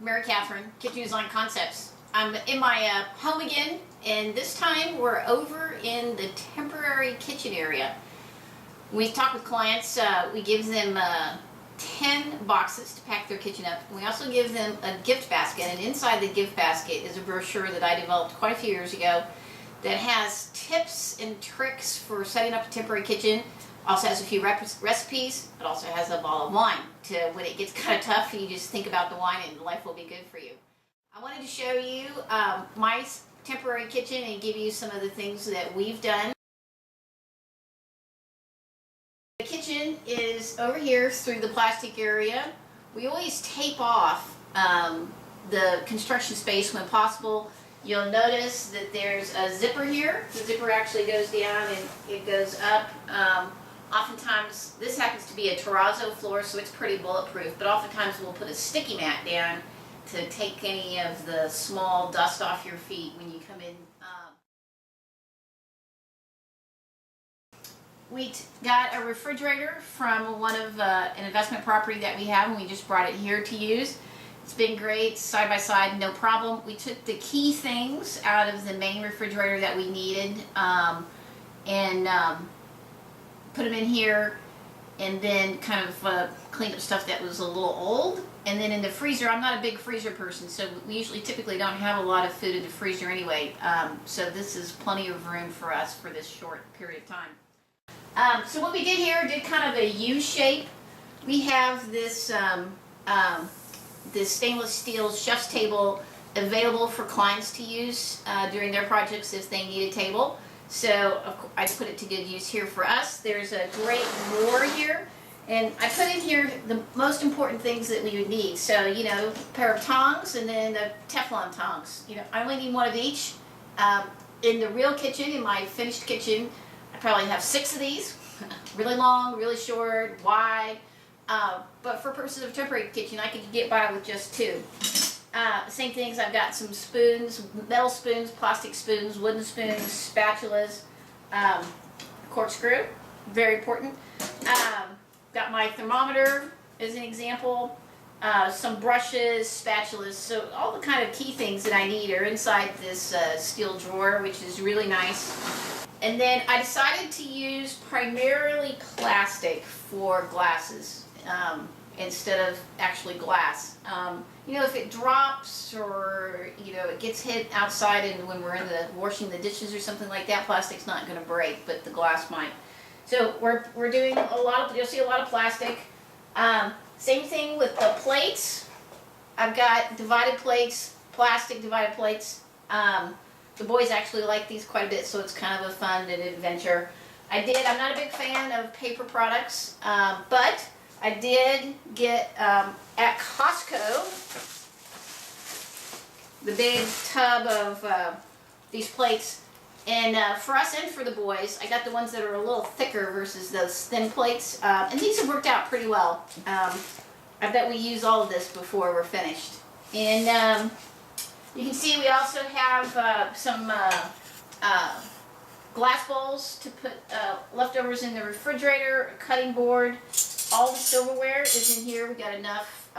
Mary Catherine, Kitchen Design Concepts. I'm in my home again, and this time we're over in the temporary kitchen area. When we talk with clients, we give them 10 boxes to pack their kitchen up. We also give them a gift basket, and inside the gift basket is a brochure that I developed quite a few years ago that has tips and tricks for setting up a temporary kitchen. Also has a few recipes. It also has a bottle of wine to when it gets kind of tough, you just think about the wine and life will be good for you. I wanted to show you my temporary kitchen and give you some of the things that we've done. The kitchen is over here through the plastic area. We always tape off the construction space when possible. You'll notice that there's a zipper here. The zipper actually goes down and it goes up. Oftentimes, this happens to be a terrazzo floor, so it's pretty bulletproof, but oftentimes we'll put a sticky mat down to take any of the small dust off your feet when you come in. We got a refrigerator from one of an investment property that we have, and we just brought it here to use. It's been great, side by side, no problem. We took the key things out of the main refrigerator that we needed and put them in here, and then kind of cleaned up stuff that was a little old. And then in the freezer, I'm not a big freezer person, so we typically don't have a lot of food in the freezer anyway. So this is plenty of room for us for this short period of time. So what we did here, did kind of a U shape. We have this this stainless steel chef's table available for clients to use during their projects if they need a table. So I put it to good use here for us. There's a great drawer here, and I put in here the most important things that we would need. So, you know, a pair of tongs and then the Teflon tongs. You know, I only need one of each. In the real kitchen, in my finished kitchen, I probably have 6 of these. Really long, really short, wide. But for purposes of temporary kitchen, I could get by with just 2. Same things, I've got some spoons, metal spoons, plastic spoons, wooden spoons, spatulas, corkscrew, very important. Got my thermometer as an example, some brushes, spatulas, so all the kind of key things that I need are inside this steel drawer, which is really nice. And then I decided to use primarily plastic for glasses instead of actually glass. You know, if it drops or, you know, it gets hit outside and when we're in the washing the dishes or something like that, plastic's not going to break, but the glass might. So we're doing a lot of, you'll see a lot of plastic. Same thing with the plates. I've got divided plates, plastic divided plates. The boys actually like these quite a bit, so it's kind of a fun and adventure. I'm not a big fan of paper products, but I did get at Costco the big tub of these plates, and for us and for the boys, I got the ones that are a little thicker versus those thin plates, and these have worked out pretty well. I bet we use all of this before we're finished. And you can see we also have some glass bowls to put leftovers in the refrigerator, a cutting board. All the silverware is in here. We got enough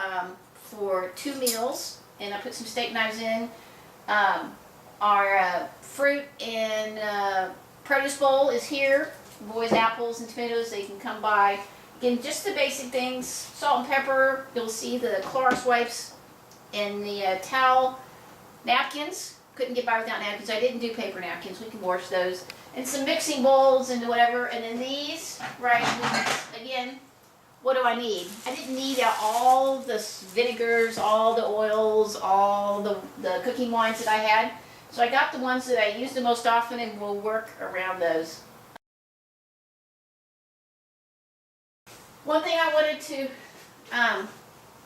for 2 meals, and I put some steak knives in. Our fruit and produce bowl is here. Boys, apples and tomatoes, they can come by. Again, just the basic things, salt and pepper. You'll see the Clorox wipes and the towel. Napkins, couldn't get by without napkins. I didn't do paper napkins, we can wash those. And some mixing bowls and whatever. And then these, right, again, what do I need? I didn't need all the vinegars, all the oils, all the cooking wines that I had. So I got the ones that I use the most often and will work around those. One thing I wanted to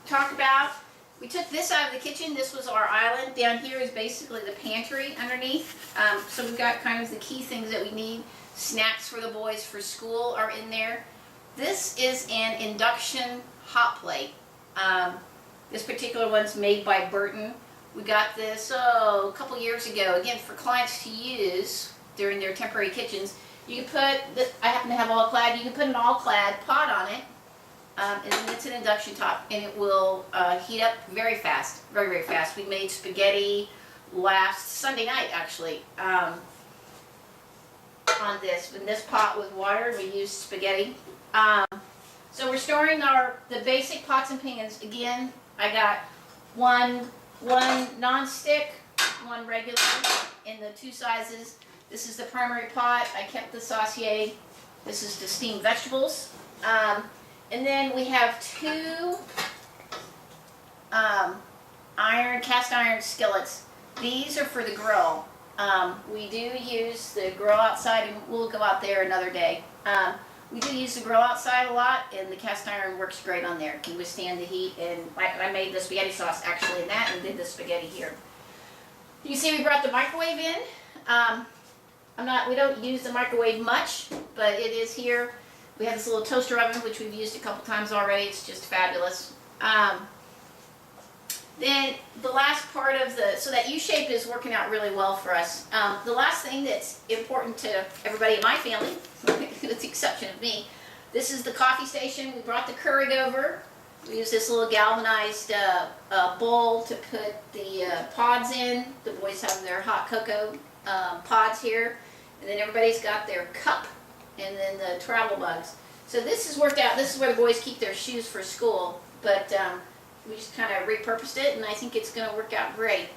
talk about, we took this out of the kitchen. This was our island. Down here is basically the pantry underneath. So we've got kind of the key things that we need. Snacks for the boys for school are in there. This is an induction hot plate. This particular one's made by Burton. We got this a couple years ago, again for clients to use during their temporary kitchens. You can put, I happen to have all-clad, you can put an all-clad pot on it, and then it's an induction top, and it will heat up very fast, very, very fast. We made spaghetti last Sunday night, actually, on this. In this pot with water, we used spaghetti. So we're storing the basic pots and pans. Again, I got one non-stick, one regular in the 2 sizes. This is the primary pot. I kept the saucier. This is to steam vegetables. And then we have 2 cast iron skillets. These are for the grill. We do use the grill outside, and we'll go out there another day. We do use the grill outside a lot, and the cast iron works great on there. It can withstand the heat, and I made the spaghetti sauce actually in that and did the spaghetti here. You can see we brought the microwave in. We don't use the microwave much, but it is here. We have this little toaster oven, which we've used a couple times already. It's just fabulous. Then the last part of so that U-shape is working out really well for us. The last thing that's important to everybody in my family, with the exception of me, this is the coffee station. We brought the Keurig over. We use this little galvanized bowl to put the pods in. The boys have their hot cocoa pods here. And then everybody's got their cup and then the travel mugs. So this has worked out. This is where the boys keep their shoes for school. But we just kind of repurposed it, and I think it's going to work out great.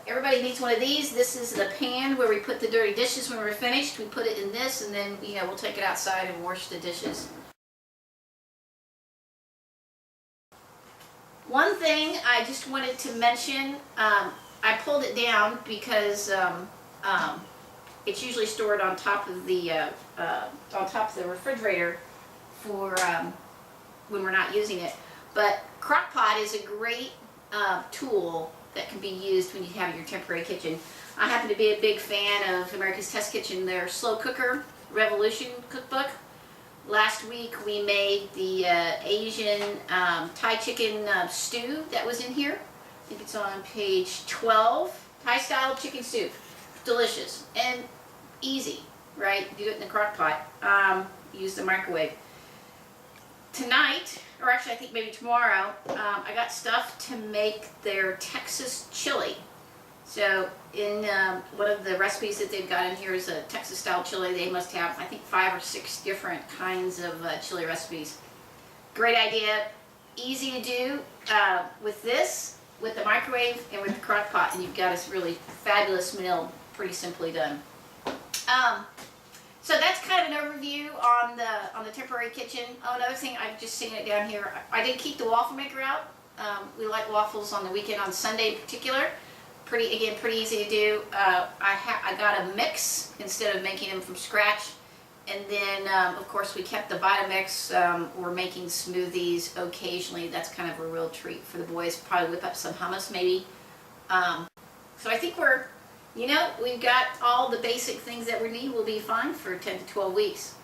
Everybody needs one of these. This is the pan where we put the dirty dishes when we're finished. We put it in this, and then we'll take it outside and wash the dishes. One thing I just wanted to mention, I pulled it down because it's usually stored on top of the refrigerator for when we're not using it. But Crock Pot is a great tool that can be used when you have your temporary kitchen. I happen to be a big fan of America's Test Kitchen, their slow cooker Revolution cookbook. Last week we made the Asian Thai chicken stew that was in here. I think it's on page 12. Thai style chicken soup. Delicious and easy, right? Do it in the crock pot. Use the microwave. Tonight, or actually I think maybe tomorrow, I got stuff to make their Texas chili. So in one of the recipes that they've got in here is a Texas style chili. They must have, I think, 5 or 6 different kinds of chili recipes. Great idea, easy to do with this, with the microwave, and with the crock pot, and you've got this really fabulous meal, pretty simply done. So that's kind of an overview on the temporary kitchen. Oh, another thing, I've just seen it down here. I did keep the waffle maker out. We like waffles on the weekend, on Sunday in particular. Pretty easy to do. I got a mix instead of making them from scratch. And then, of course, we kept the Vitamix. We're making smoothies occasionally. That's kind of a real treat for the boys. Probably whip up some hummus, maybe. So I think we've got all the basic things that we need. We'll be fine for 10 to 12 weeks.